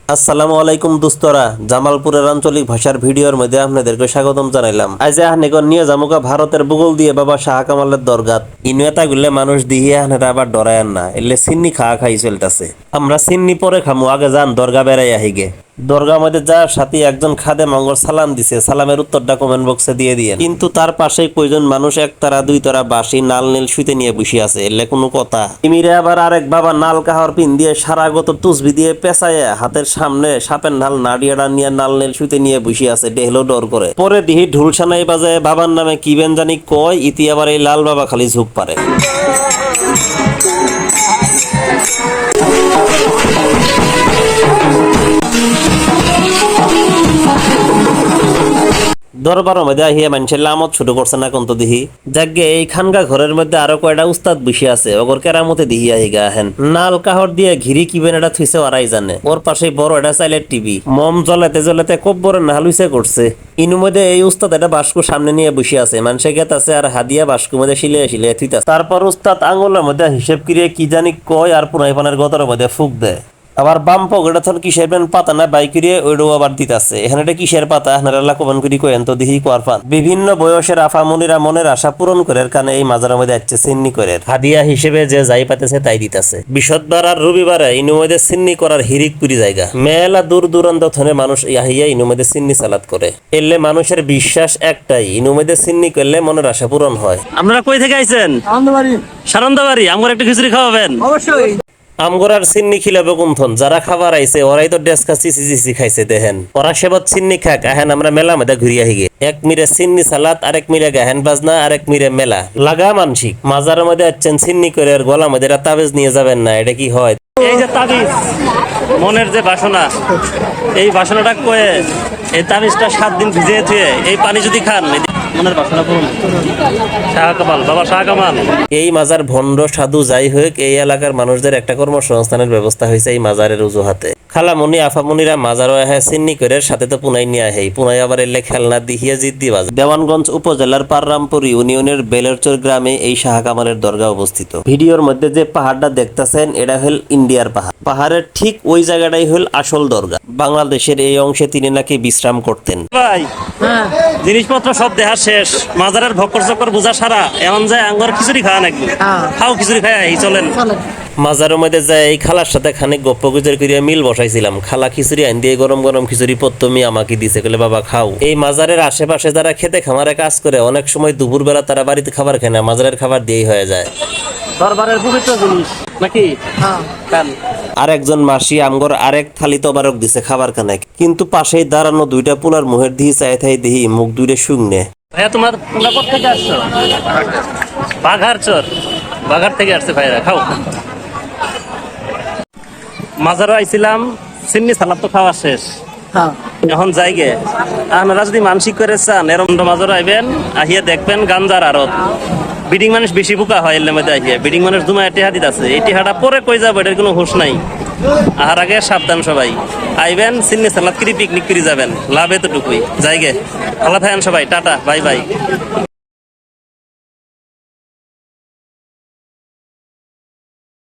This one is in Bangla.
আসসালামু আলাইকুম দোস্তরা, জামালপুরের আঞ্চলিক ভাষার ভিডিওর মধ্যে আপনাদেরকে স্বাগতম জানাইলাম। আজ আহনেগর নিয়ে জামুকা ভারতের ভূগোল দিয়ে বাবা শাহ কামালের দরগাত ইনুয়েতা গুলে মানুষ দিয়ে আহনেরা আবার ডরায়ান না, এলে সিন্নি খাওয়া খাই চলতেছে। আমরা সিন্নি পরে খামু, আগে যান দরগা বেড়াই আহিগে। দরগা মধ্যে যাওয়ার সাথে একজন খাদে মঙ্গল সালাম দিছে, সালামের উত্তরটা কমেন্ট বক্সে দিয়ে দিয়ে। কিন্তু তার পাশেই কয়জন মানুষ একতারা দুই তারা বাসি নাল নীল শুইতে নিয়ে বসে আছে, এলে কোনো কথা ইমিরে আবার আরেক বাবা নাল কাহর পিন দিয়ে সারাগত তুসবি দিয়ে পেঁচায় হাতের সামনে সাপের নাল নাড়িয়াটা নিয়ে নাল নীল শুইতে নিয়ে বসে আছে, ডেহলো ডর করে। পরে দিহি ঢুল সানাই বাজায় বাবার নামে কি বেন জানি কয়, ইতি আবার এই লাল বাবা খালি ঝুঁক পারে। দরবারের মধ্যে আহিয়া মানুষের লামত শুরু করছে না কোন তো দিহি। যাকে এই খানগা ঘরের মধ্যে আরো কয়টা উস্তাদ বসে আছে, ওগর কেরামতে দিহি আহিগা আহেন। নাল কাহর দিয়ে ঘিরি কিবেন এটা থুইছে ওরাই জানে। ওর পাশে বড় একটা চাইলের টিভি, মম জ্বলাতে জ্বলাতে কব্বরে নাহালুইছে করছে। ইনু মধ্যে এই উস্তাদ একটা বাস্কু সামনে নিয়ে বসে আছে, মানুষে গেত আছে আর হাদিয়া বাস্কু মধ্যে সিলিয়ে সিলিয়ে থুইতাছে। তারপর উস্তাদ আঙুলের মধ্যে হিসেব কিরিয়ে কি জানি কয় আর পুনাই পানের গতরের মধ্যে ফুক দেয়। আবার বাম পকেটে থন কিসের পেন পাতা না বাইকিরে ওইটাও আবার দিতাছে। এখানে এটা কিসের পাতা আপনারা কমেন্ট করি কয়েন তো দিহি কোয়ার পান। বিভিন্ন বয়সের আফামনিরা মনের আশা পূরণ করে কারণে এই মাজারের মধ্যে আসছে সিন্নি করে হাদিয়া হিসেবে যে যাই পাতেছে তাই দিতাছে। বৃহস্পতিবার আর রবিবারে ইনু মধ্যে সিন্নি করার হিরিক পুরি জায়গা, মেলা দূর দূরান্ত থনে মানুষ আহিয়া ইনু মধ্যে সিন্নি সালাদ করে। এলে মানুষের বিশ্বাস একটাই, ইনু মধ্যে সিন্নি করলে মনের আশা পূরণ হয়। আপনারা কই থেকে আইছেন? সানন্দাবাড়ি। আমার একটু খিচুড়ি খাওয়াবেন? অবশ্যই। আমগোরার সিন্নি খিলাবে কোনথন, যারা খাবার আইছে ওরাই তো ডেস্কা চিচি খাইছে দেখেন। ওরা সেবত সিন্নি খাক, আহেন আমরা মেলা মধ্যে ঘুরি আহিগে। এক মিরে সিন্নি সালাদ, আরেক মিরে গাহেন বাজনা, আরেক মিরে মেলা লাগা মানসিক। মাজারের মধ্যে আছেন সিন্নি করে আর গলা মধ্যে তাবিজ নিয়ে যাবেন না, এটা কি হয়? এই যে তাবিজ, মনের যে বাসনা, এই বাসনাটা কয়ে এই তাবিজটা 7 দিন ভিজিয়ে থুয়ে এই পানি যদি খান মনের বাসনা পূরণ। শাহ কামাল, বাবা শাহ কামাল। এই মাজার ভণ্ড সাধু যাই হোক, এই এলাকার মানুষদের একটা কর্মসংস্থানের ব্যবস্থা হয়েছে এই মাজারের অজুহাতে। খালামনি আফামনিরা মাজারও আহে সিন্নি করে, সাথে তো পুনাই নিয়ে আহে। পুনাই আবার এলে খেলনা দিহিয়া জিদ্দি বাজ। দেওয়ানগঞ্জ উপজেলার পাররামপুর ইউনিয়নের বেলেরচর গ্রামে এই শাহ কামালের দরগা অবস্থিত। ভিডিওর মধ্যে যে পাহাড়টা দেখতেছেন এটা হল ইন্ডিয়ার পাহাড়। পাহাড়ের ঠিক ওই জায়গাটাই হল আসল দরগা। বাংলাদেশের এই অংশে তিনি নাকি বিশ্রাম করতেন। ভাই জিনিসপত্র সব দেখা শেষ, মাজারের ভক্কর চক্কর বোঝা সারা, এমন যায় আঙ্গর খিচুড়ি খাওয়া নাকি? খাও খিচুড়ি খাই এই চলেন। মাজারের মধ্যে যায় এই খালার সাথে খানিক গপ্প গুজর করিয়া মিল বসাইছিলাম। খালা খিচুড়ি আইন দিয়ে গরম গরম খিচুড়ি প্রথমে আমাকে দিছে, বলে বাবা খাও। এই মাজারের আশেপাশে যারা খেতে খামারে কাজ করে অনেক সময় দুপুরবেলা তারা বাড়িতে খাবার খায় না, মাজারের খাবার দিয়েই হয়ে যায়। দরবারের পবিত্র জিনিস নাকি? আর একজন মাসি আমগর আরেক থালি তবারক দিছে খাবার খানায়, কিন্তু পাশেই দাঁড়ানো দুইটা পোলার মুহের দিহি চাই থাই দিহি মুখ দুইটা শুকনে। ভাইয়া তোমরা কোথেকে আসছো? বাঘারচর। বাঘার থেকে আসছে ভাইরা, খাও। মাজারে আইছিলাম, সিন্নি সালাদ তো খাওয়া শেষ, এখন যাইগে। আপনারা যদি মানসিক করে চান এরকম মাজারে আইবেন, আহিয়া দেখবেন গাঞ্জার আড়ত। বিডিং মানুষ বেশি বোকা হয় এর মধ্যে আহিয়া। বিডিং মানুষ দুমায় টেহা দিতেছে, এই টেহাটা পরে কই যাবো এটার কোনো হুঁশ নাই। আর আগে সাবধান সবাই আইবেন, সিন্নি সালাদ করে পিকনিক করে যাবেন, লাভ এতটুকুই। যাইগে, ভালো থাকেন সবাই, টাটা, বাই বাই।